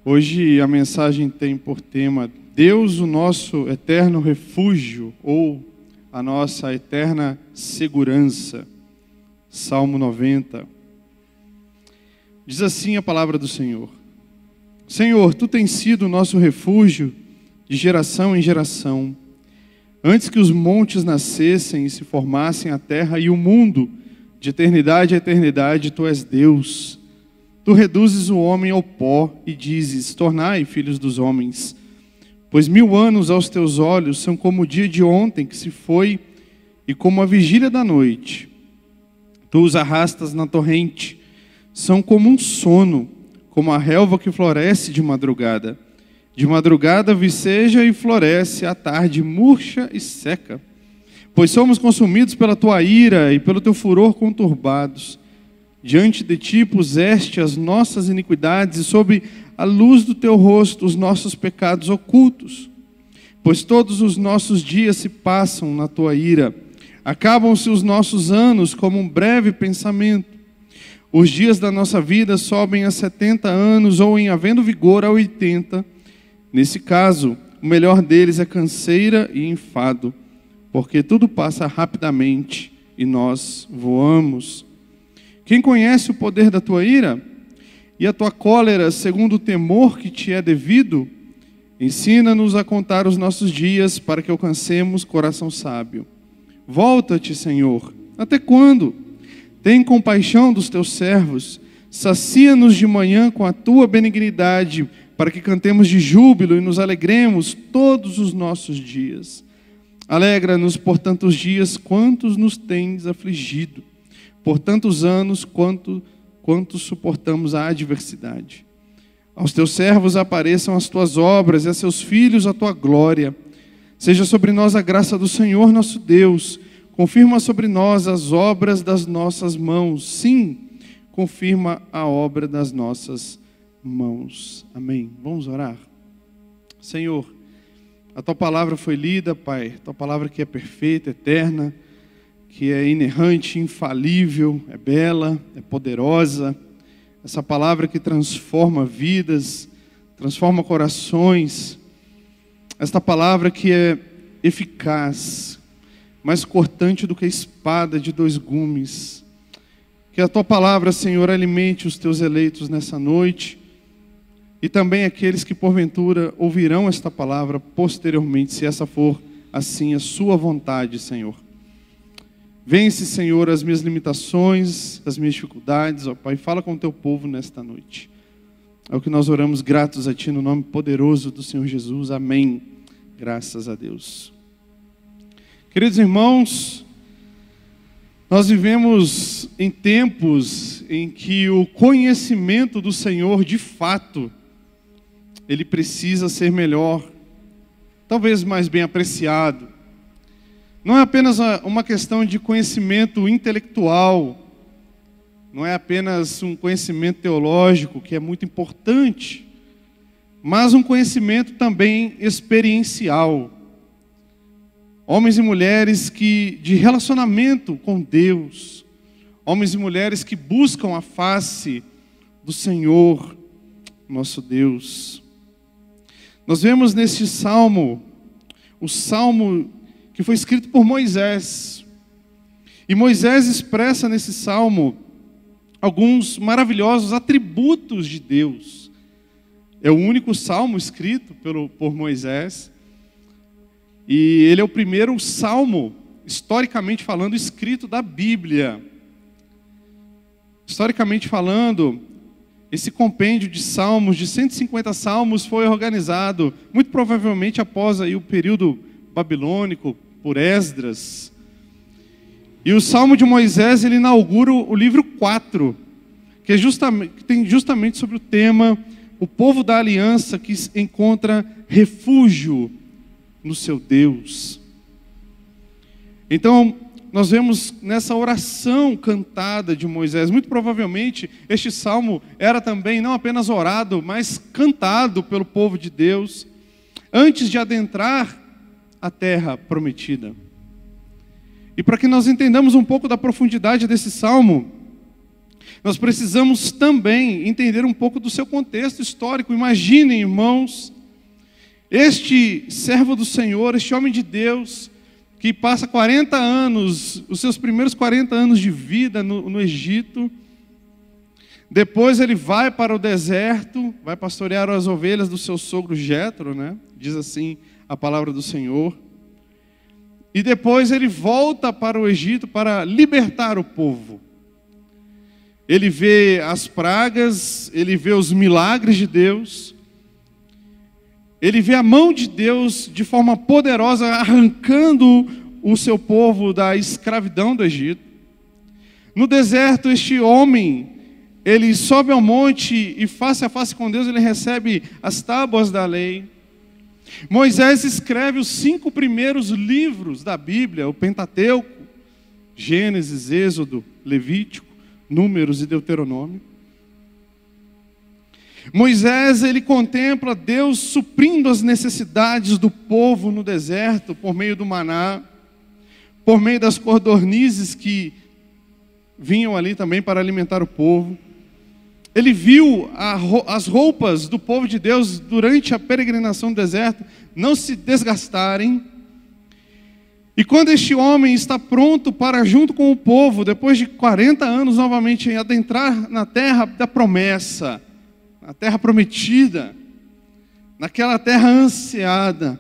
Hoje a mensagem tem por tema Deus, o nosso eterno refúgio, ou a nossa eterna segurança. Salmo 90. Diz assim a palavra do Senhor: Senhor, Tu tens sido o nosso refúgio de geração em geração. Antes que os montes nascessem e se formassem a terra e o mundo, de eternidade a eternidade, Tu és Deus. Tu reduzes o homem ao pó e dizes: tornai filhos dos homens. Pois 1000 anos aos Teus olhos são como o dia de ontem que se foi e como a vigília da noite. Tu os arrastas na torrente, são como um sono, como a relva que floresce de madrugada. De madrugada viceja e floresce, à tarde murcha e seca. Pois somos consumidos pela Tua ira e pelo Teu furor conturbados. Diante de Ti puseste as nossas iniquidades e sob a luz do Teu rosto os nossos pecados ocultos. Pois todos os nossos dias se passam na Tua ira. Acabam-se os nossos anos como um breve pensamento. Os dias da nossa vida sobem a 70 anos ou, em havendo vigor, a 80. Nesse caso, o melhor deles é canseira e enfado, porque tudo passa rapidamente e nós voamos. Quem conhece o poder da Tua ira e a Tua cólera segundo o temor que Te é devido? Ensina-nos a contar os nossos dias para que alcancemos coração sábio. Volta-te, Senhor, até quando? Tem compaixão dos Teus servos, sacia-nos de manhã com a Tua benignidade, para que cantemos de júbilo e nos alegremos todos os nossos dias. Alegra-nos por tantos dias quantos nos tens afligido, por tantos anos quanto suportamos a adversidade. Aos Teus servos apareçam as Tuas obras e a seus filhos a Tua glória. Seja sobre nós a graça do Senhor nosso Deus. Confirma sobre nós as obras das nossas mãos. Sim, confirma a obra das nossas mãos. Amém. Vamos orar? Senhor, a Tua palavra foi lida, Pai. A Tua palavra que é perfeita, eterna, que é inerrante, infalível, é bela, é poderosa. Essa palavra que transforma vidas, transforma corações. Esta palavra que é eficaz, mais cortante do que a espada de 2 gumes. Que a Tua palavra, Senhor, alimente os Teus eleitos nessa noite e também aqueles que porventura ouvirão esta palavra posteriormente, se essa for assim a Sua vontade, Senhor. Vence, Senhor, as minhas limitações, as minhas dificuldades, ó Pai, fala com o Teu povo nesta noite. É o que nós oramos gratos a Ti, no nome poderoso do Senhor Jesus. Amém. Graças a Deus. Queridos irmãos, nós vivemos em tempos em que o conhecimento do Senhor, de fato, ele precisa ser melhor, talvez mais bem apreciado. Não é apenas uma questão de conhecimento intelectual, não é apenas um conhecimento teológico, que é muito importante, mas um conhecimento também experiencial. Homens e mulheres de relacionamento com Deus, homens e mulheres que buscam a face do Senhor, nosso Deus. Nós vemos neste salmo, o salmo que foi escrito por Moisés. E Moisés expressa nesse salmo alguns maravilhosos atributos de Deus. É o único salmo escrito por Moisés. E ele é o primeiro salmo, historicamente falando, escrito da Bíblia. Historicamente falando, esse compêndio de salmos, de 150 salmos, foi organizado, muito provavelmente após aí o período babilônico, por Esdras. E o Salmo de Moisés, ele inaugura o livro 4, que tem justamente sobre o tema, o povo da aliança que encontra refúgio no seu Deus. Então, nós vemos nessa oração cantada de Moisés, muito provavelmente este salmo era também não apenas orado, mas cantado pelo povo de Deus, antes de adentrar a terra prometida. E para que nós entendamos um pouco da profundidade desse salmo, Nós precisamos também entender um pouco do seu contexto histórico. Imaginem, irmãos, este servo do Senhor, este homem de Deus, que passa 40 anos, os seus primeiros 40 anos de vida no Egito. Depois ele vai para o deserto, vai pastorear as ovelhas do seu sogro Jétro, né? Diz assim a palavra do Senhor. E depois ele volta para o Egito para libertar o povo. Ele vê as pragas, ele vê os milagres de Deus, ele vê a mão de Deus de forma poderosa arrancando o seu povo da escravidão do Egito. No deserto, este homem, ele sobe ao monte e face a face com Deus ele recebe as tábuas da lei. Moisés escreve os 5 primeiros livros da Bíblia, o Pentateuco, Gênesis, Êxodo, Levítico, Números e Deuteronômio. Moisés, ele contempla Deus suprindo as necessidades do povo no deserto, por meio do maná, por meio das codornizes que vinham ali também para alimentar o povo. Ele viu as roupas do povo de Deus durante a peregrinação no deserto não se desgastarem. E quando este homem está pronto para, junto com o povo, depois de 40 anos novamente, adentrar na terra da promessa, na terra prometida, naquela terra ansiada,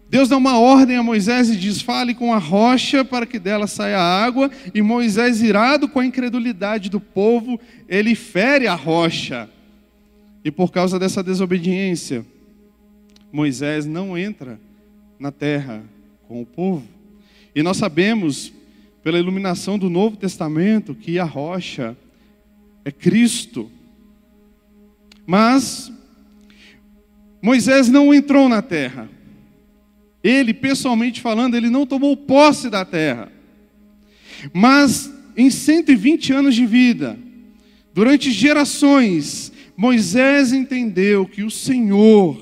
Deus dá uma ordem a Moisés e diz: fale com a rocha para que dela saia água. E Moisés, irado com a incredulidade do povo, ele fere a rocha. E por causa dessa desobediência, Moisés não entra na terra com o povo. E nós sabemos, pela iluminação do Novo Testamento, que a rocha é Cristo. Mas Moisés não entrou na terra. Ele, pessoalmente falando, ele não tomou posse da terra. Mas em 120 anos de vida, durante gerações, Moisés entendeu que o Senhor,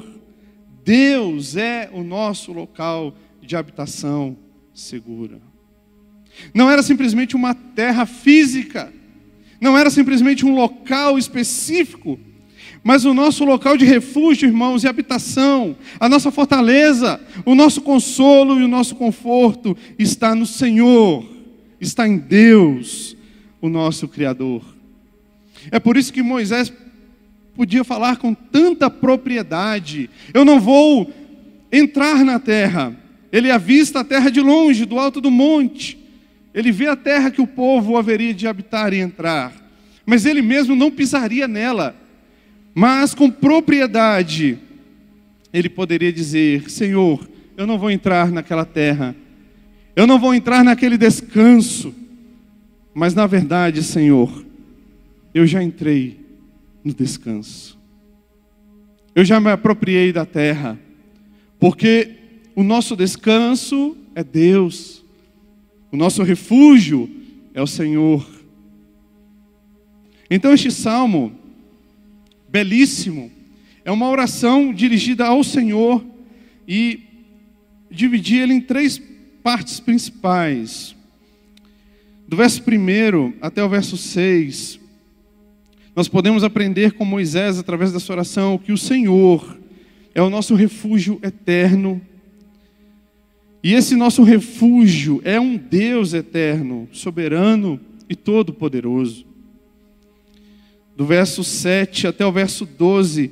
Deus, é o nosso local de habitação segura. Não era simplesmente uma terra física, não era simplesmente um local específico, mas o nosso local de refúgio, irmãos, e habitação, a nossa fortaleza, o nosso consolo e o nosso conforto está no Senhor, está em Deus, o nosso Criador. É por isso que Moisés podia falar com tanta propriedade: eu não vou entrar na terra. Ele avista a terra de longe, do alto do monte. Ele vê a terra que o povo haveria de habitar e entrar, mas ele mesmo não pisaria nela. Mas com propriedade, ele poderia dizer: Senhor, eu não vou entrar naquela terra, eu não vou entrar naquele descanso, mas na verdade, Senhor, eu já entrei no descanso, eu já me apropriei da terra, porque o nosso descanso é Deus, o nosso refúgio é o Senhor. Então este salmo belíssimo é uma oração dirigida ao Senhor, e dividi ele em 3 partes principais. Do verso 1 até o verso 6, nós podemos aprender com Moisés, através dessa oração, que o Senhor é o nosso refúgio eterno. E esse nosso refúgio é um Deus eterno, soberano e todo-poderoso. Do verso 7 até o verso 12,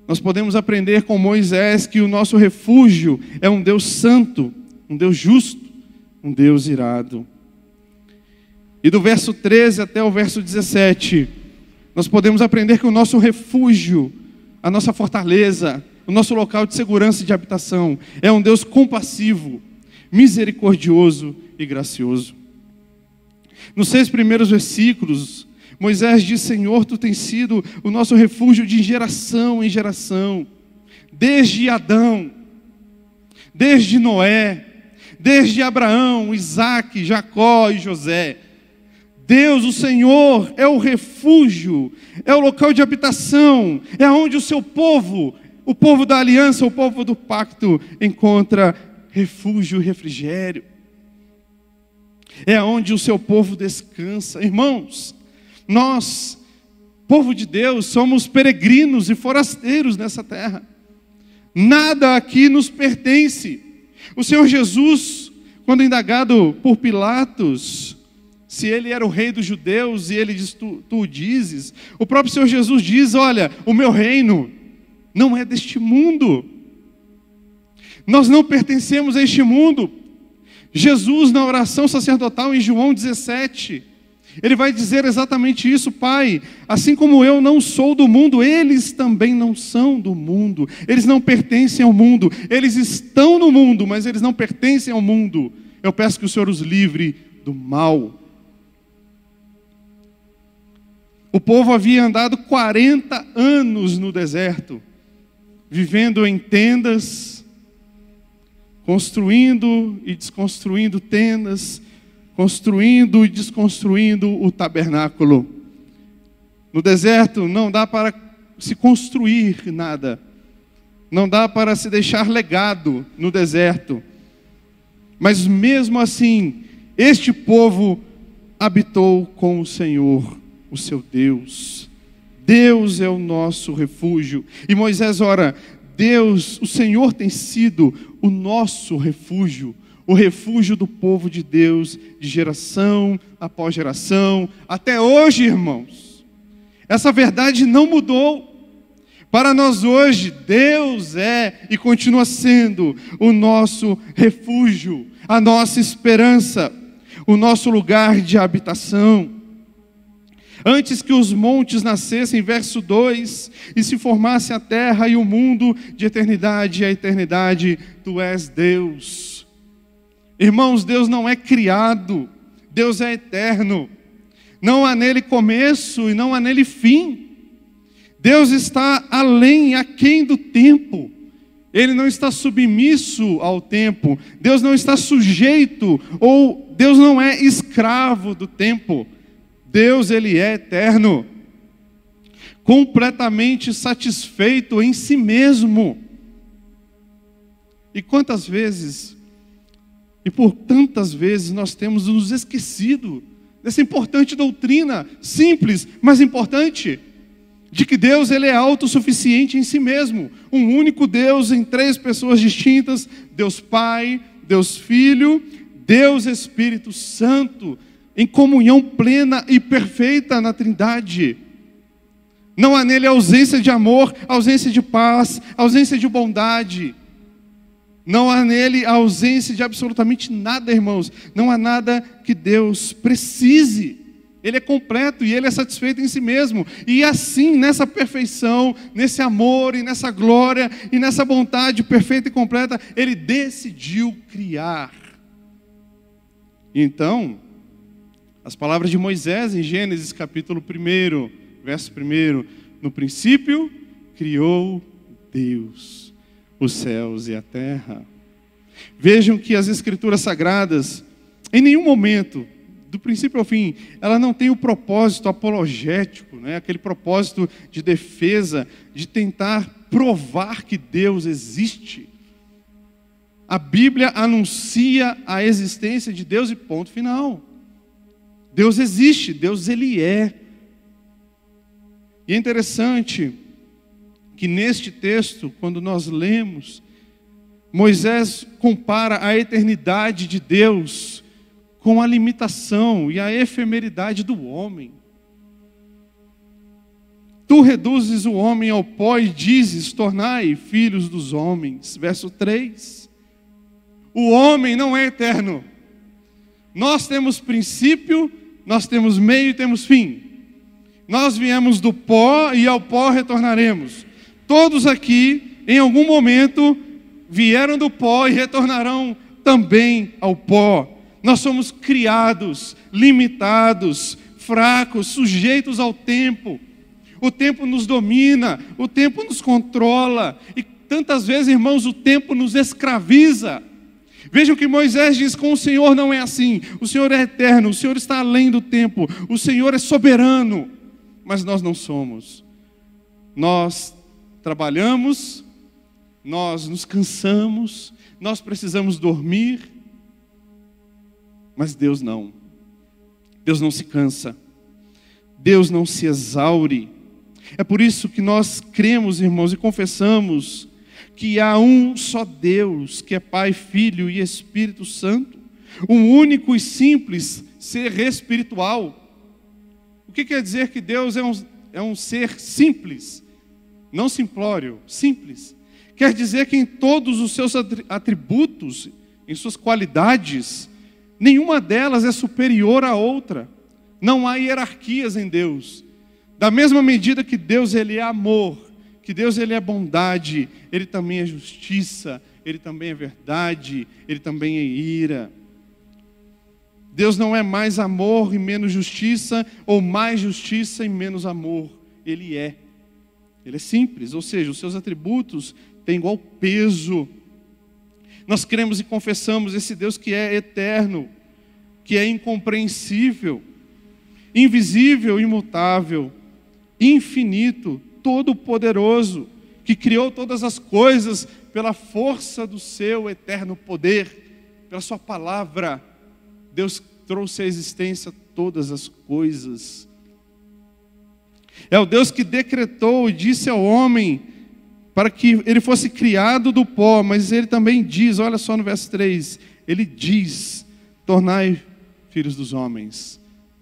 nós podemos aprender com Moisés que o nosso refúgio é um Deus santo, um Deus justo, um Deus irado. E do verso 13 até o verso 17, nós podemos aprender que o nosso refúgio, a nossa fortaleza, o nosso local de segurança e de habitação é um Deus compassivo, misericordioso e gracioso. Nos 6 primeiros versículos, Moisés diz: Senhor, Tu tens sido o nosso refúgio de geração em geração, desde Adão, desde Noé, desde Abraão, Isaque, Jacó e José. Deus, o Senhor, é o refúgio, é o local de habitação, é onde o seu povo, o povo da aliança, o povo do pacto, encontra refúgio e refrigério. É onde o seu povo descansa. Irmãos, Nós, povo de Deus, somos peregrinos e forasteiros nessa terra. Nada aqui nos pertence. O Senhor Jesus, quando indagado por Pilatos, se ele era o rei dos judeus, e ele diz, tu o dizes, o próprio Senhor Jesus diz, olha, o meu reino não é deste mundo. Nós não pertencemos a este mundo. Jesus, na oração sacerdotal em João 17, ele vai dizer exatamente isso: Pai, assim como eu não sou do mundo, eles também não são do mundo. Eles não pertencem ao mundo. Eles estão no mundo, mas eles não pertencem ao mundo. Eu peço que o Senhor os livre do mal. O povo havia andado 40 anos no deserto, vivendo em tendas, construindo e desconstruindo tendas, construindo e desconstruindo o tabernáculo. No deserto não dá para se construir nada, não dá para se deixar legado no deserto. Mas mesmo assim, este povo habitou com o Senhor, o seu Deus. Deus é o nosso refúgio. E Moisés ora, Deus, o Senhor tem sido o nosso refúgio, o refúgio do povo de Deus, de geração após geração, até hoje, irmãos. Essa verdade não mudou. Para nós hoje, Deus é e continua sendo o nosso refúgio, a nossa esperança, o nosso lugar de habitação. Antes que os montes nascessem, verso 2, e se formasse a terra e o mundo, de eternidade a eternidade, Tu és Deus. Irmãos, Deus não é criado, Deus é eterno. Não há nele começo e não há nele fim. Deus está além, aquém do tempo. Ele não está submisso ao tempo. Deus não está sujeito, ou Deus não é escravo do tempo. Deus, Ele é eterno, completamente satisfeito em si mesmo. E quantas vezes, e por tantas vezes, nós temos nos esquecido dessa importante doutrina, simples, mas importante, de que Deus, Ele é autossuficiente em si mesmo. Um único Deus em três pessoas distintas: Deus Pai, Deus Filho, Deus Espírito Santo, em comunhão plena e perfeita na Trindade. Não há nele ausência de amor, ausência de paz, ausência de bondade. Não há nele ausência de absolutamente nada, irmãos. Não há nada que Deus precise. Ele é completo e Ele é satisfeito em si mesmo. E assim, nessa perfeição, nesse amor e nessa glória e nessa bondade perfeita e completa, Ele decidiu criar. Então, as palavras de Moisés em Gênesis capítulo 1, verso 1, no princípio criou Deus os céus e a terra. Vejam que as escrituras sagradas, em nenhum momento, do princípio ao fim, ela não tem o propósito apologético, né? Aquele propósito de defesa, de tentar provar que Deus existe. A Bíblia anuncia a existência de Deus e ponto final. Deus existe, Deus Ele é. E é interessante que neste texto, quando nós lemos, Moisés compara a eternidade de Deus com a limitação e a efemeridade do homem. Tu reduzes o homem ao pó e dizes, tornai filhos dos homens. Verso 3. O homem não é eterno. Nós temos princípio, nós temos meio e temos fim. Nós viemos do pó e ao pó retornaremos. Todos aqui, em algum momento, vieram do pó e retornarão também ao pó. Nós somos criados, limitados, fracos, sujeitos ao tempo. O tempo nos domina, o tempo nos controla. E tantas vezes, irmãos, o tempo nos escraviza. Vejam que Moisés diz: com o Senhor não é assim. O Senhor é eterno, o Senhor está além do tempo. O Senhor é soberano. Mas nós não somos. Nós trabalhamos, nós nos cansamos, nós precisamos dormir. Mas Deus não. Deus não se cansa. Deus não se exaure. É por isso que nós cremos, irmãos, e confessamos que há um só Deus, que é Pai, Filho e Espírito Santo, um único e simples ser espiritual. O que quer dizer que Deus é um ser simples, não simplório, simples? Quer dizer que em todos os seus atributos, em suas qualidades, nenhuma delas é superior à outra. Não há hierarquias em Deus. Da mesma medida que Deus ele é amor, que Deus ele é bondade, Ele também é justiça, Ele também é verdade, Ele também é ira. Deus não é mais amor e menos justiça, ou mais justiça e menos amor. Ele é simples, ou seja, os seus atributos têm igual peso. Nós cremos e confessamos esse Deus que é eterno, que é incompreensível, invisível, imutável, infinito, todo-poderoso, que criou todas as coisas pela força do seu eterno poder, pela sua palavra. Deus trouxe à existência todas as coisas. É o Deus que decretou e disse ao homem para que ele fosse criado do pó, mas ele também diz, olha só no verso 3, ele diz, tornai filhos dos homens,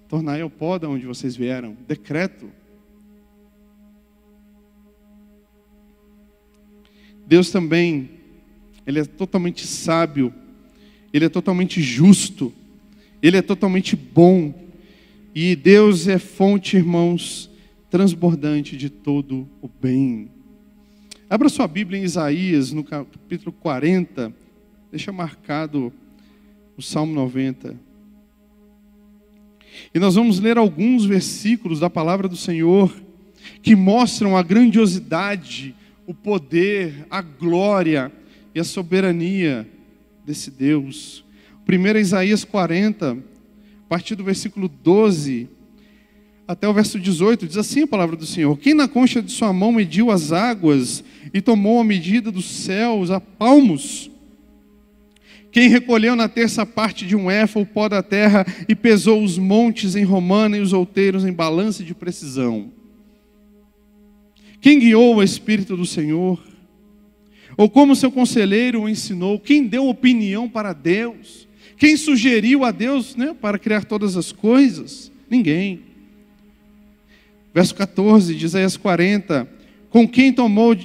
tornai ao pó de onde vocês vieram, decreto. Deus também, Ele é totalmente sábio, Ele é totalmente justo, Ele é totalmente bom, e Deus é fonte, irmãos, transbordante de todo o bem. Abra sua Bíblia em Isaías, no capítulo 40, deixa marcado o Salmo 90. E nós vamos ler alguns versículos da palavra do Senhor, que mostram a grandiosidade, o poder, a glória e a soberania desse Deus. Primeiro é Isaías 40, a partir do versículo 12 até o verso 18, diz assim a palavra do Senhor: quem na concha de sua mão mediu as águas e tomou a medida dos céus a palmos? Quem recolheu na terça parte de um éfa o pó da terra e pesou os montes em romana e os outeiros em balança de precisão? Quem guiou o Espírito do Senhor? Ou como seu conselheiro o ensinou? Quem deu opinião para Deus? Quem sugeriu a Deus, para criar todas as coisas? Ninguém. Verso 14 de Isaías 40. Com quem tomou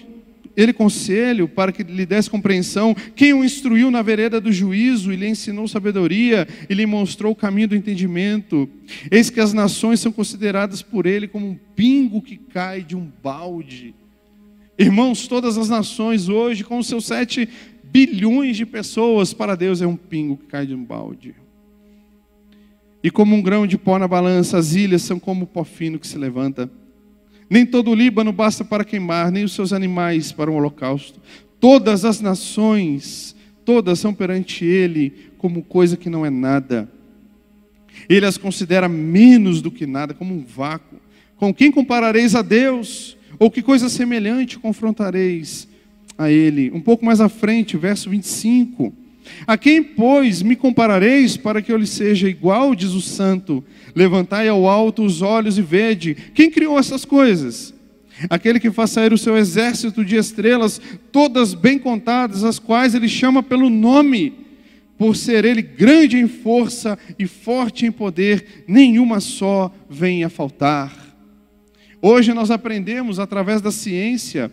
ele conselho para que lhe desse compreensão? Quem o instruiu na vereda do juízo e lhe ensinou sabedoria e lhe mostrou o caminho do entendimento? Eis que as nações são consideradas por ele como um pingo que cai de um balde. Irmãos, todas as nações hoje, com os seus 7 bilhões de pessoas, para Deus é um pingo que cai de um balde. E como um grão de pó na balança, as ilhas são como o pó fino que se levanta. Nem todo o Líbano basta para queimar, nem os seus animais para um holocausto. Todas as nações, todas são perante ele como coisa que não é nada. Ele as considera menos do que nada, como um vácuo. Com quem comparareis a Deus? Ou que coisa semelhante confrontareis a ele? Um pouco mais à frente, verso 25. A quem, pois, me comparareis para que eu lhe seja igual, diz o santo? Levantai ao alto os olhos e vede. Quem criou essas coisas? Aquele que faz sair o seu exército de estrelas, todas bem contadas, as quais ele chama pelo nome. Por ser ele grande em força e forte em poder, nenhuma só vem a faltar. Hoje nós aprendemos, através da ciência,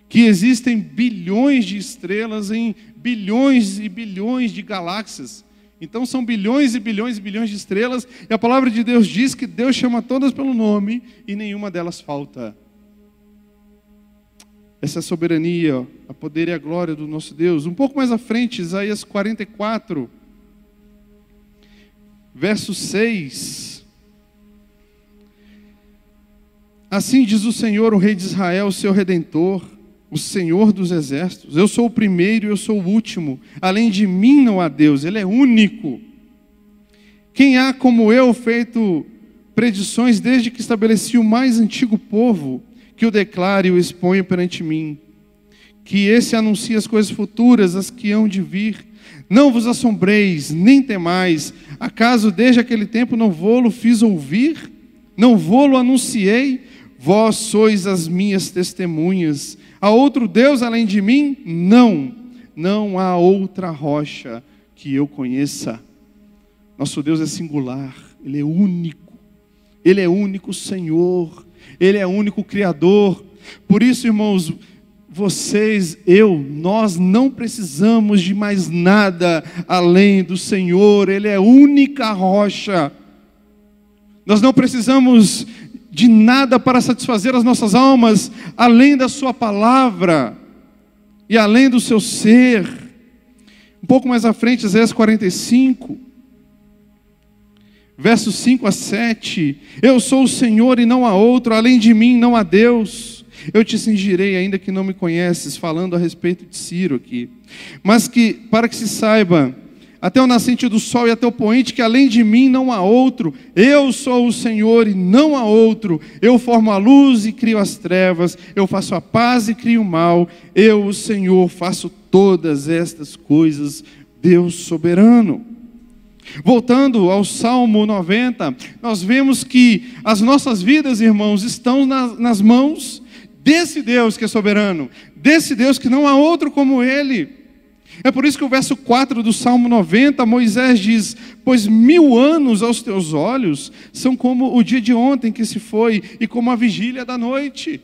que existem bilhões de estrelas em bilhões e bilhões de galáxias. Então são bilhões e bilhões e bilhões de estrelas, e a palavra de Deus diz que Deus chama todas pelo nome e nenhuma delas falta. Essa é a soberania, a poder e a glória do nosso Deus. Um pouco mais à frente, Isaías 44, verso 6. Assim diz o Senhor, o Rei de Israel, o seu Redentor, o Senhor dos exércitos: eu sou o primeiro e eu sou o último, além de mim não há Deus, Ele é único. Quem há como eu feito predições desde que estabeleci o mais antigo povo, que o declare e o exponha perante mim, que esse anuncie as coisas futuras, as que hão de vir. Não vos assombreis, nem temais, acaso desde aquele tempo não vou-lo fiz ouvir? Não vô-lo anunciei? Vós sois as minhas testemunhas. Há outro Deus além de mim? Não, não há outra rocha que eu conheça. Nosso Deus é singular, Ele é único. Ele é único Senhor, Ele é único Criador. Por isso, irmãos, vocês, nós não precisamos de mais nada além do Senhor. Ele é a única rocha. Nós não precisamos de nada para satisfazer as nossas almas, além da sua palavra e além do seu ser. Um pouco mais à frente, Isaías 45, versos 5 a 7. Eu sou o Senhor e não há outro, além de mim não há Deus. Eu te cingirei, ainda que não me conheces, falando a respeito de Ciro aqui. Mas para que se saiba, até o nascente do sol e até o poente, que além de mim não há outro. Eu sou o Senhor e não há outro. Eu formo a luz e crio as trevas. Eu faço a paz e crio o mal. Eu, o Senhor, faço todas estas coisas. Deus soberano. Voltando ao Salmo 90, nós vemos que as nossas vidas, irmãos, estão nas mãos desse Deus que é soberano, desse Deus que não há outro como Ele. É por isso que o verso 4 do Salmo 90, Moisés diz: pois 1000 anos aos teus olhos são como o dia de ontem que se foi, e como a vigília da noite.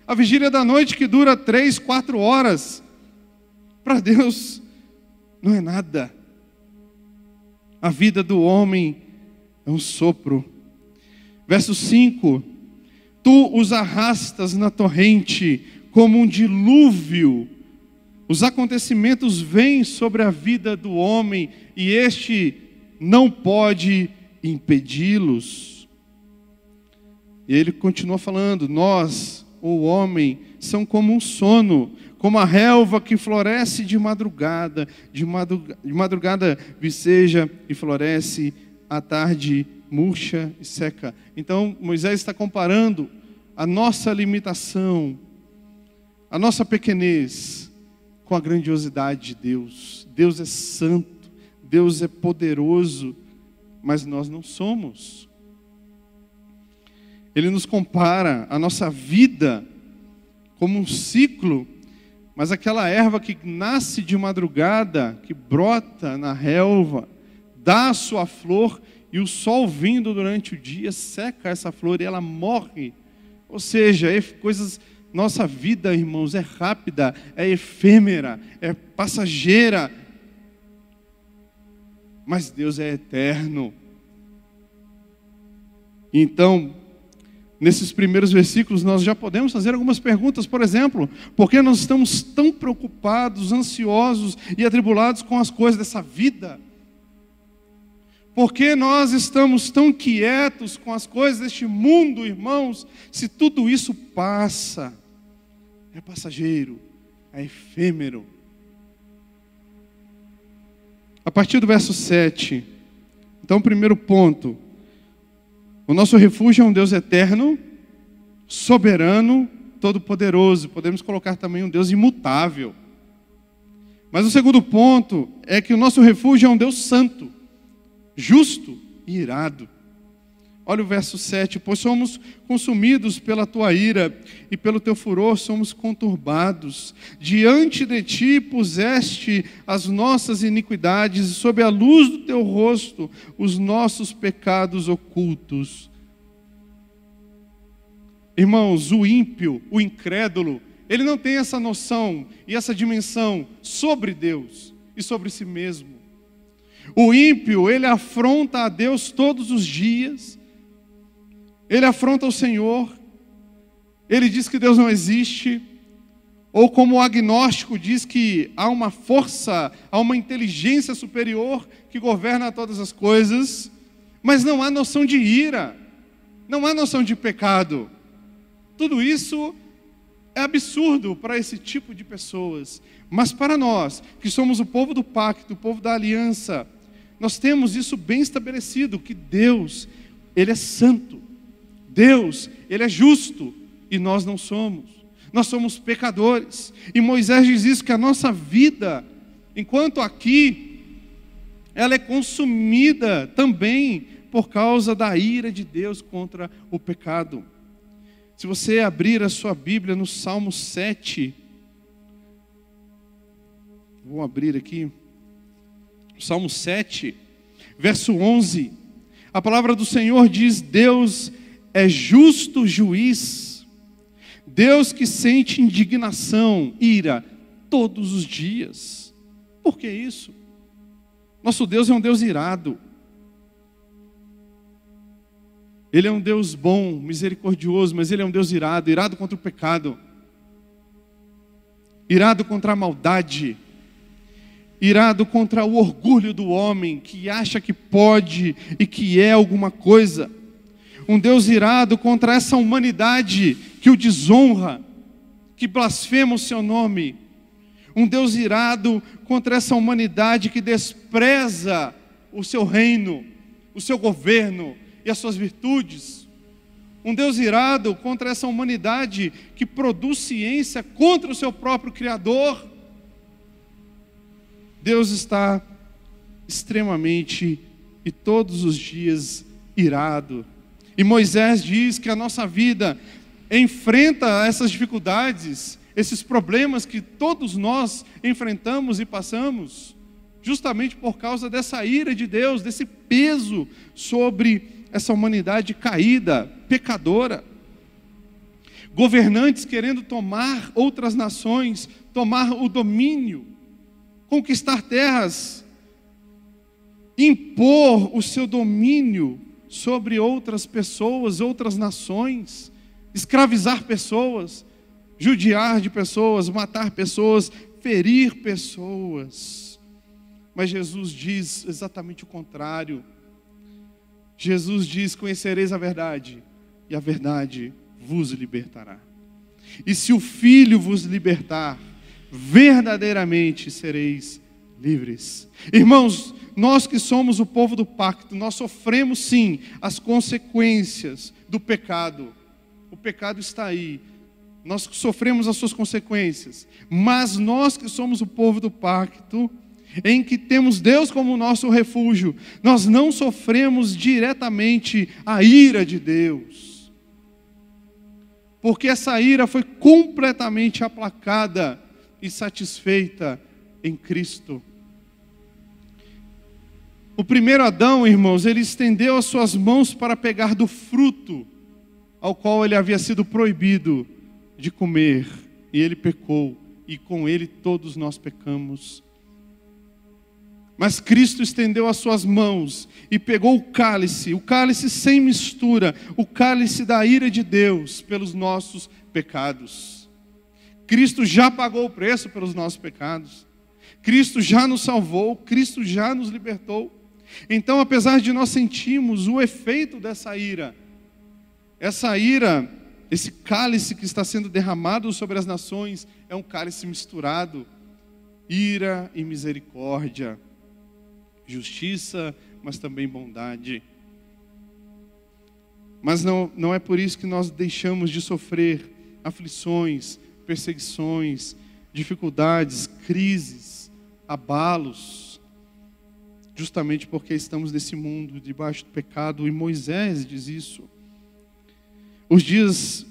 A vigília da noite que dura 3, 4 horas. Para Deus não é nada. A vida do homem é um sopro. Verso 5: tu os arrastas na torrente como um dilúvio. Os acontecimentos vêm sobre a vida do homem e este não pode impedi-los. E ele continua falando: nós, o homem, são como um sono, como a relva que floresce de madrugada viceja e floresce, à tarde murcha e seca. Então Moisés está comparando a nossa limitação, a nossa pequenez, com a grandiosidade de Deus. Deus é santo, Deus é poderoso, mas nós não somos. Ele nos compara a nossa vida como um ciclo, mas aquela erva que nasce de madrugada, que brota na relva, dá a sua flor, e o sol vindo durante o dia seca essa flor e ela morre. Ou seja, nossa vida, irmãos, é rápida, é efêmera, é passageira. Mas Deus é eterno. Então, nesses primeiros versículos, nós já podemos fazer algumas perguntas. Por exemplo, por que nós estamos tão preocupados, ansiosos e atribulados com as coisas dessa vida? Por que nós estamos tão quietos com as coisas deste mundo, irmãos, se tudo isso passa? É passageiro, é efêmero. A partir do verso 7, então o primeiro ponto: o nosso refúgio é um Deus eterno, soberano, todo-poderoso. Podemos colocar também um Deus imutável. Mas o segundo ponto é que o nosso refúgio é um Deus santo, justo e irado. Olha o verso 7: pois somos consumidos pela tua ira, e pelo teu furor somos conturbados. Diante de ti puseste as nossas iniquidades, e sob a luz do teu rosto os nossos pecados ocultos. Irmãos, o ímpio, o incrédulo, ele não tem essa noção e essa dimensão sobre Deus e sobre si mesmo. O ímpio, ele afronta a Deus todos os dias. Ele afronta o Senhor, ele diz que Deus não existe, ou como o agnóstico diz que há uma força, há uma inteligência superior que governa todas as coisas, mas não há noção de ira, não há noção de pecado. Tudo isso é absurdo para esse tipo de pessoas, mas para nós, que somos o povo do pacto, o povo da aliança, nós temos isso bem estabelecido, que Deus, Ele é santo. Deus, Ele é justo, e nós não somos. Nós somos pecadores. E Moisés diz isso, que a nossa vida, enquanto aqui, ela é consumida também por causa da ira de Deus contra o pecado. Se você abrir a sua Bíblia no Salmo 7, vou abrir aqui, Salmo 7, verso 11, a palavra do Senhor diz: Deus é justo juiz, Deus que sente indignação, ira, todos os dias. Por que isso? Nosso Deus é um Deus irado. Ele é um Deus bom, misericordioso, mas Ele é um Deus irado, irado contra o pecado, irado contra a maldade, irado contra o orgulho do homem, que acha que pode e que é alguma coisa. Um Deus irado contra essa humanidade que o desonra, que blasfema o seu nome. Um Deus irado contra essa humanidade que despreza o seu reino, o seu governo e as suas virtudes. Um Deus irado contra essa humanidade que produz ciência contra o seu próprio Criador. Deus está extremamente e todos os dias irado. E Moisés diz que a nossa vida enfrenta essas dificuldades, esses problemas que todos nós enfrentamos e passamos, justamente por causa dessa ira de Deus, desse peso sobre essa humanidade caída, pecadora. Governantes querendo tomar outras nações, tomar o domínio, conquistar terras, impor o seu domínio sobre outras pessoas, outras nações, escravizar pessoas, judiar de pessoas, matar pessoas, ferir pessoas. Mas Jesus diz exatamente o contrário. Jesus diz: conhecereis a verdade, e a verdade vos libertará. E se o Filho vos libertar, verdadeiramente sereis livres. Irmãos, nós que somos o povo do pacto, nós sofremos sim as consequências do pecado. O pecado está aí, nós sofremos as suas consequências, mas nós que somos o povo do pacto, em que temos Deus como nosso refúgio, nós não sofremos diretamente a ira de Deus, porque essa ira foi completamente aplacada e satisfeita em Cristo. O primeiro Adão, irmãos, ele estendeu as suas mãos para pegar do fruto ao qual ele havia sido proibido de comer, e ele pecou, e com ele todos nós pecamos. Mas Cristo estendeu as suas mãos e pegou o cálice sem mistura, o cálice da ira de Deus pelos nossos pecados. Cristo já pagou o preço pelos nossos pecados. Cristo já nos salvou, Cristo já nos libertou. Então, apesar de nós sentirmos o efeito dessa ira, essa ira, esse cálice que está sendo derramado sobre as nações, é um cálice misturado, ira e misericórdia, justiça, mas também bondade. Mas não é por isso que nós deixamos de sofrer aflições, perseguições, dificuldades, crises, abalos, justamente porque estamos nesse mundo debaixo do pecado, e Moisés diz isso. Os dias,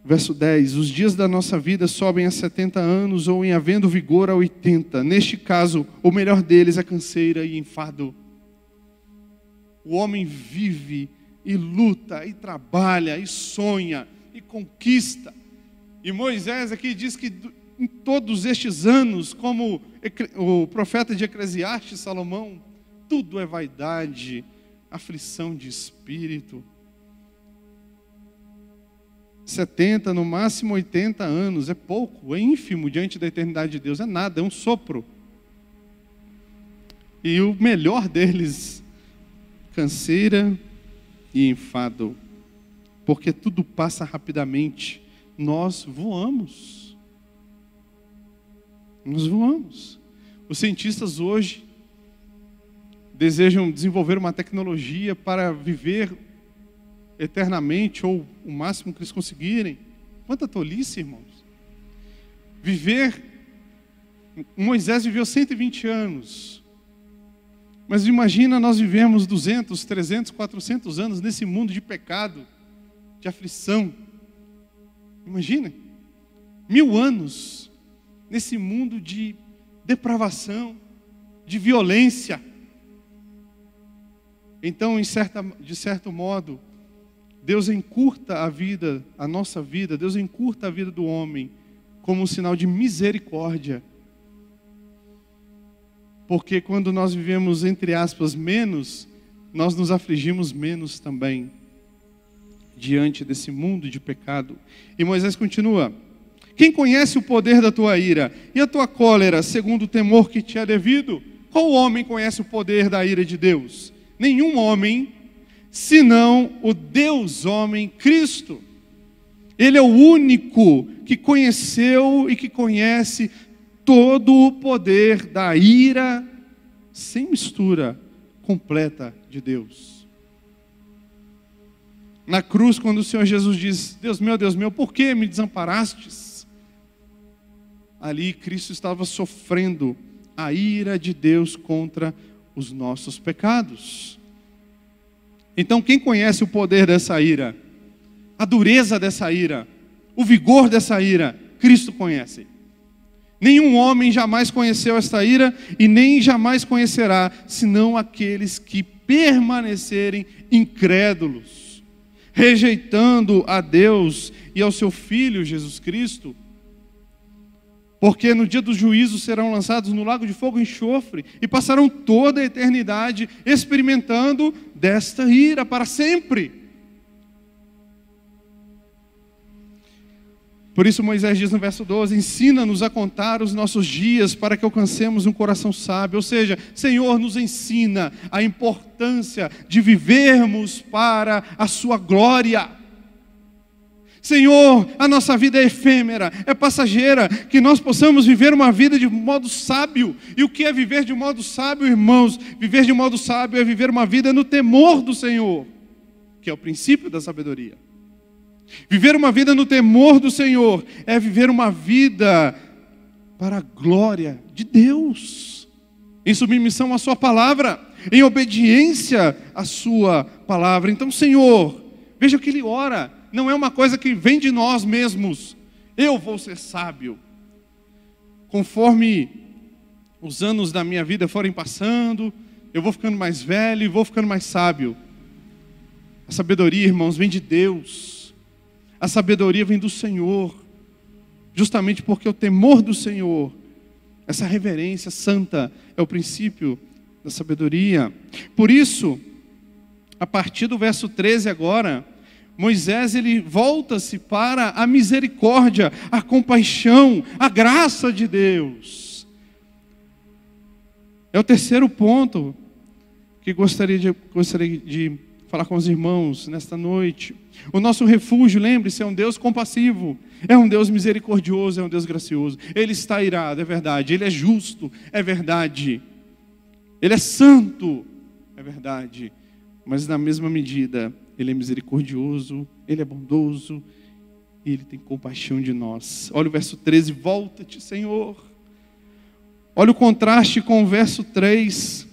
verso 10, os dias da nossa vida sobem a 70 anos, ou em havendo vigor a 80. Neste caso, o melhor deles é canseira e enfado. O homem vive e luta e trabalha e sonha e conquista. E Moisés aqui diz que em todos estes anos, como o profeta de Eclesiastes, Salomão, tudo é vaidade, aflição de espírito. 70, no máximo 80 anos, é pouco, é ínfimo diante da eternidade de Deus, é nada, é um sopro. E o melhor deles, canseira e enfado, porque tudo passa rapidamente, nós voamos. Nós voamos. Os cientistas hoje desejam desenvolver uma tecnologia para viver eternamente, ou o máximo que eles conseguirem. Quanta tolice, irmãos. Moisés viveu 120 anos. Mas imagina nós vivemos 200, 300, 400 anos nesse mundo de pecado, de aflição. Imagina, 1000 anos nesse mundo de depravação, de violência. Então, de certo modo, Deus encurta a vida, a nossa vida, Deus encurta a vida do homem como um sinal de misericórdia. Porque quando nós vivemos, entre aspas, menos, nós nos afligimos menos também, diante desse mundo de pecado. E Moisés continua: quem conhece o poder da tua ira e a tua cólera, segundo o temor que te é devido? Qual homem conhece o poder da ira de Deus? Nenhum homem, senão o Deus homem Cristo. Ele é o único que conheceu e que conhece todo o poder da ira, sem mistura, completa de Deus. Na cruz, quando o Senhor Jesus diz: Deus meu, por que me desamparastes? Ali Cristo estava sofrendo a ira de Deus contra os nossos pecados. Então, quem conhece o poder dessa ira, a dureza dessa ira, o vigor dessa ira? Cristo conhece. Nenhum homem jamais conheceu esta ira e nem jamais conhecerá, senão aqueles que permanecerem incrédulos, rejeitando a Deus e ao seu Filho Jesus Cristo. Porque no dia do juízo serão lançados no lago de fogo e enxofre e passarão toda a eternidade experimentando desta ira para sempre. Por isso Moisés diz no verso 12: ensina-nos a contar os nossos dias para que alcancemos um coração sábio. Ou seja, Senhor, nos ensina a importância de vivermos para a sua glória. Senhor, a nossa vida é efêmera, é passageira, que nós possamos viver uma vida de modo sábio. E o que é viver de modo sábio, irmãos? Viver de modo sábio é viver uma vida no temor do Senhor, que é o princípio da sabedoria. Viver uma vida no temor do Senhor é viver uma vida para a glória de Deus, em submissão à sua palavra, em obediência à sua palavra. Então, Senhor, veja que ele ora. Não é uma coisa que vem de nós mesmos. Eu vou ser sábio. Conforme os anos da minha vida forem passando, eu vou ficando mais velho e vou ficando mais sábio. A sabedoria, irmãos, vem de Deus. A sabedoria vem do Senhor. Justamente porque o temor do Senhor, essa reverência santa, é o princípio da sabedoria. Por isso, a partir do verso 13 agora, Moisés, ele volta-se para a misericórdia, a compaixão, a graça de Deus. É o terceiro ponto que gostaria de falar com os irmãos nesta noite. O nosso refúgio, lembre-se, é um Deus compassivo, é um Deus misericordioso, é um Deus gracioso. Ele está irado, é verdade. Ele é justo, é verdade. Ele é santo, é verdade. Mas na mesma medida, Ele é misericordioso, Ele é bondoso e Ele tem compaixão de nós. Olha o verso 13, volta-te, Senhor. Olha o contraste com o verso 3.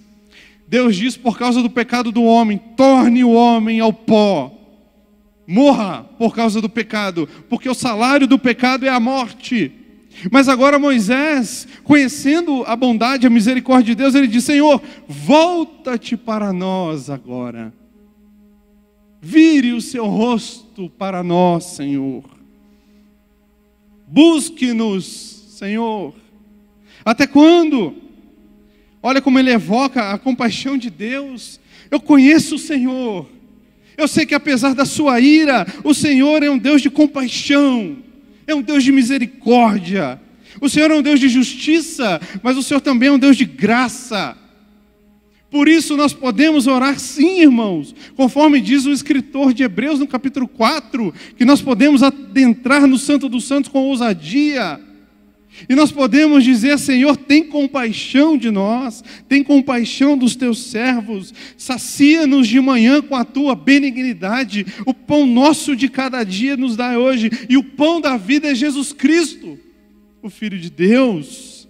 Deus diz: por causa do pecado do homem, torne o homem ao pó. Morra por causa do pecado, porque o salário do pecado é a morte. Mas agora Moisés, conhecendo a bondade e a misericórdia de Deus, ele diz: Senhor, volta-te para nós agora. Vire o seu rosto para nós, Senhor. Busque-nos, Senhor. Até quando? Olha como ele evoca a compaixão de Deus. Eu conheço o Senhor. Eu sei que apesar da sua ira, o Senhor é um Deus de compaixão. É um Deus de misericórdia. O Senhor é um Deus de justiça, mas o Senhor também é um Deus de graça. Por isso nós podemos orar sim, irmãos, conforme diz o escritor de Hebreus no capítulo 4, que nós podemos adentrar no Santo dos Santos com ousadia. E nós podemos dizer: Senhor, tem compaixão de nós, tem compaixão dos teus servos, sacia-nos de manhã com a tua benignidade, o pão nosso de cada dia nos dá hoje, e o pão da vida é Jesus Cristo, o Filho de Deus.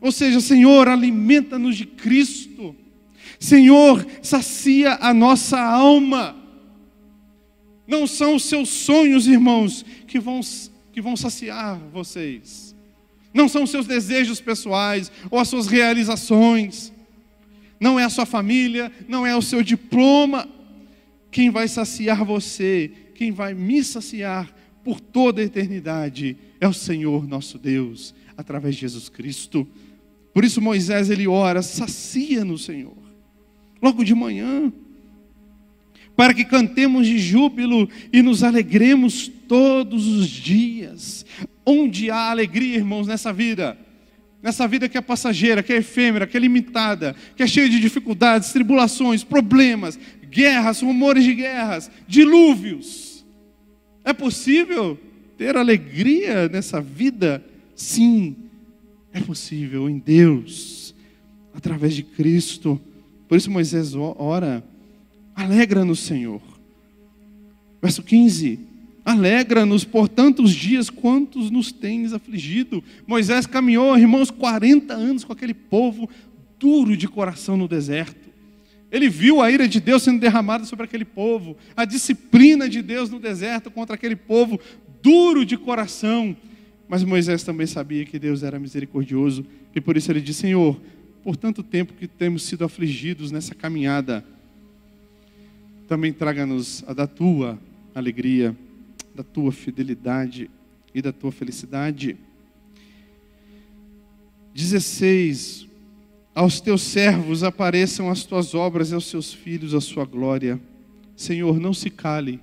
Ou seja, Senhor, alimenta-nos de Cristo, Senhor, sacia a nossa alma. Não são os seus sonhos, irmãos, que vão saciar vocês. Não são os seus desejos pessoais ou as suas realizações. Não é a sua família, não é o seu diploma. Quem vai saciar você, quem vai me saciar por toda a eternidade é o Senhor nosso Deus, através de Jesus Cristo. Por isso Moisés, ele ora, sacia-nos, Senhor, logo de manhã, para que cantemos de júbilo e nos alegremos todos os dias. Onde há alegria, irmãos, nessa vida que é passageira, que é efêmera, que é limitada, que é cheia de dificuldades, tribulações, problemas, guerras, rumores de guerras, dilúvios. É possível ter alegria nessa vida? Sim, é possível em Deus, através de Cristo. Por isso Moisés ora, alegra-nos, Senhor. Verso 15, alegra-nos por tantos dias quantos nos tens afligido. Moisés caminhou, irmãos, 40 anos com aquele povo duro de coração no deserto. Ele viu a ira de Deus sendo derramada sobre aquele povo, a disciplina de Deus no deserto contra aquele povo duro de coração. Mas Moisés também sabia que Deus era misericordioso, e por isso ele disse, Senhor, por tanto tempo que temos sido afligidos nessa caminhada, também traga-nos a da tua alegria, da tua fidelidade e da tua felicidade. 16, aos teus servos apareçam as tuas obras e aos seus filhos a sua glória. Senhor, não se cale,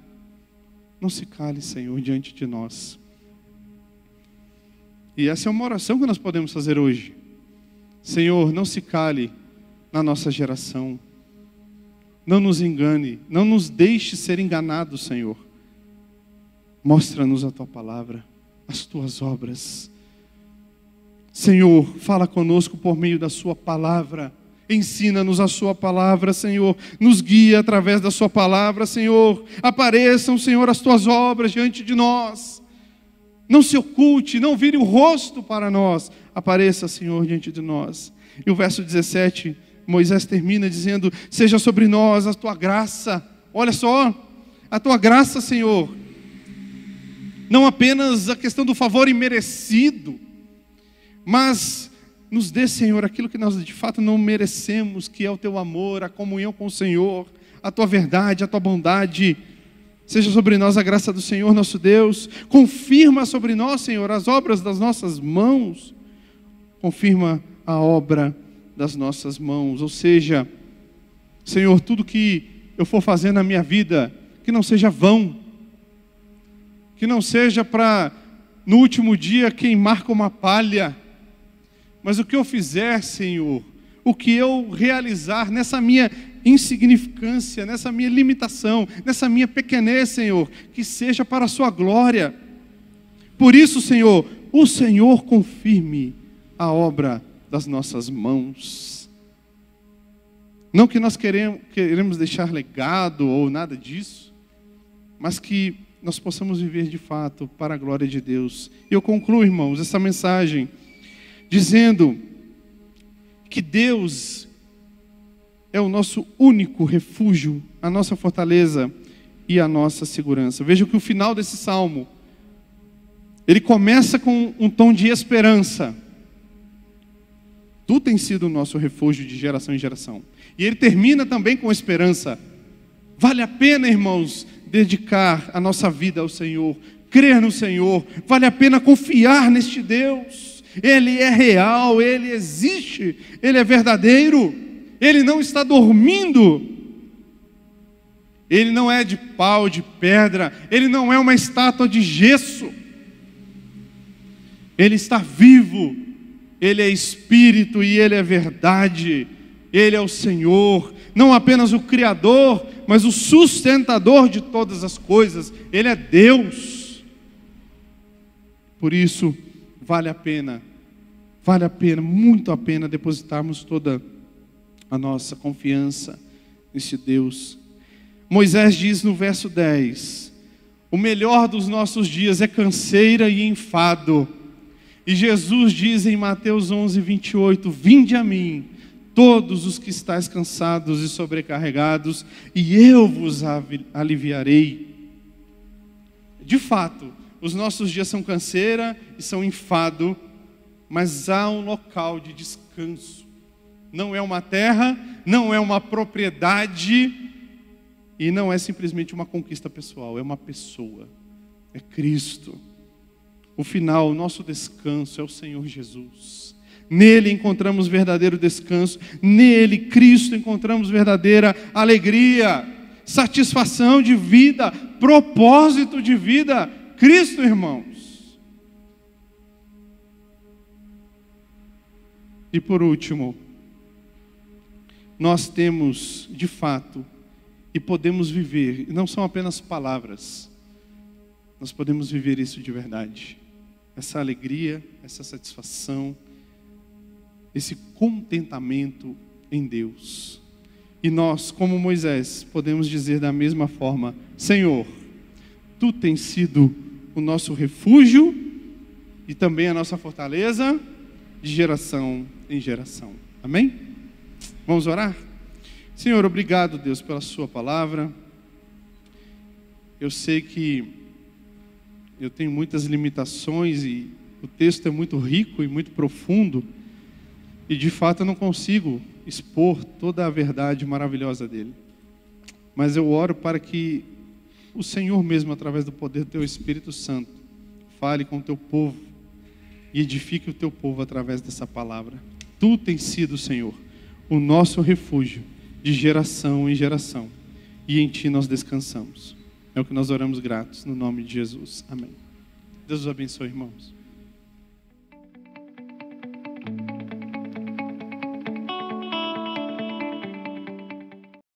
Senhor, diante de nós. E essa é uma oração que nós podemos fazer hoje. Senhor, não se cale na nossa geração. Não nos engane, não nos deixe ser enganados, Senhor. Mostra-nos a tua palavra, as tuas obras. Senhor, fala conosco por meio da sua palavra. Ensina-nos a sua palavra, Senhor. Nos guia através da sua palavra, Senhor. Apareçam, Senhor, as tuas obras diante de nós. Não se oculte, não vire o rosto para nós. Apareça, Senhor, diante de nós. E o verso 17, Moisés termina dizendo, seja sobre nós a tua graça. Olha só, a tua graça, Senhor. Não apenas a questão do favor imerecido, mas nos dê, Senhor, aquilo que nós de fato não merecemos, que é o teu amor, a comunhão com o Senhor, a tua verdade, a tua bondade. Seja sobre nós a graça do Senhor nosso Deus. Confirma sobre nós, Senhor, as obras das nossas mãos. Confirma a obra das nossas mãos. Ou seja, Senhor, tudo que eu for fazer na minha vida, que não seja vão. Que não seja para, no último dia, queimar como uma palha. Mas o que eu fizer, Senhor, o que eu realizar nessa minha insignificância, nessa minha limitação, nessa minha pequenez, Senhor, que seja para a sua glória. Por isso, Senhor, o Senhor confirme a obra das nossas mãos. Não que nós queremos deixar legado ou nada disso, mas que nós possamos viver de fato para a glória de Deus. E eu concluo, irmãos, essa mensagem dizendo que Deus é o nosso único refúgio, a nossa fortaleza e a nossa segurança. Veja que o final desse salmo, ele começa com um tom de esperança. Tu tens sido o nosso refúgio de geração em geração. E ele termina também com esperança. Vale a pena, irmãos, dedicar a nossa vida ao Senhor, crer no Senhor. Vale a pena confiar neste Deus. Ele é real, Ele existe, Ele é verdadeiro. Ele não está dormindo. Ele não é de pau, de pedra. Ele não é uma estátua de gesso. Ele está vivo. Ele é Espírito e Ele é verdade. Ele é o Senhor. Não apenas o Criador, mas o sustentador de todas as coisas. Ele é Deus. Por isso, vale a pena, muito a pena depositarmos toda a nossa confiança nesse Deus. Moisés diz no verso 10, o melhor dos nossos dias é canseira e enfado. E Jesus diz em Mateus 11, 28, vinde a mim, todos os que estáis cansados e sobrecarregados, e eu vos aliviarei. De fato, os nossos dias são canseira e são enfado, mas há um local de descanso. Não é uma terra, não é uma propriedade, e não é simplesmente uma conquista pessoal, é uma pessoa, é Cristo. O final, o nosso descanso é o Senhor Jesus. Nele encontramos verdadeiro descanso, nele, Cristo, encontramos verdadeira alegria, satisfação de vida, propósito de vida. Cristo, irmãos. E por último, nós temos, de fato, e podemos viver, não são apenas palavras, nós podemos viver isso de verdade. Essa alegria, essa satisfação, esse contentamento em Deus. E nós, como Moisés, podemos dizer da mesma forma: Senhor, Tu tens sido o nosso refúgio e também a nossa fortaleza de geração em geração. Amém? Vamos orar? Senhor, obrigado, Deus, pela Sua palavra. Eu sei que eu tenho muitas limitações e o texto é muito rico e muito profundo, e de fato eu não consigo expor toda a verdade maravilhosa dele. Mas eu oro para que o Senhor mesmo, através do poder do Teu Espírito Santo, fale com o Teu povo e edifique o Teu povo através dessa palavra. Tu tens sido, Senhor, o nosso refúgio de geração em geração, e em Ti nós descansamos. É o que nós oramos gratos, no nome de Jesus. Amém. Deus os abençoe, irmãos.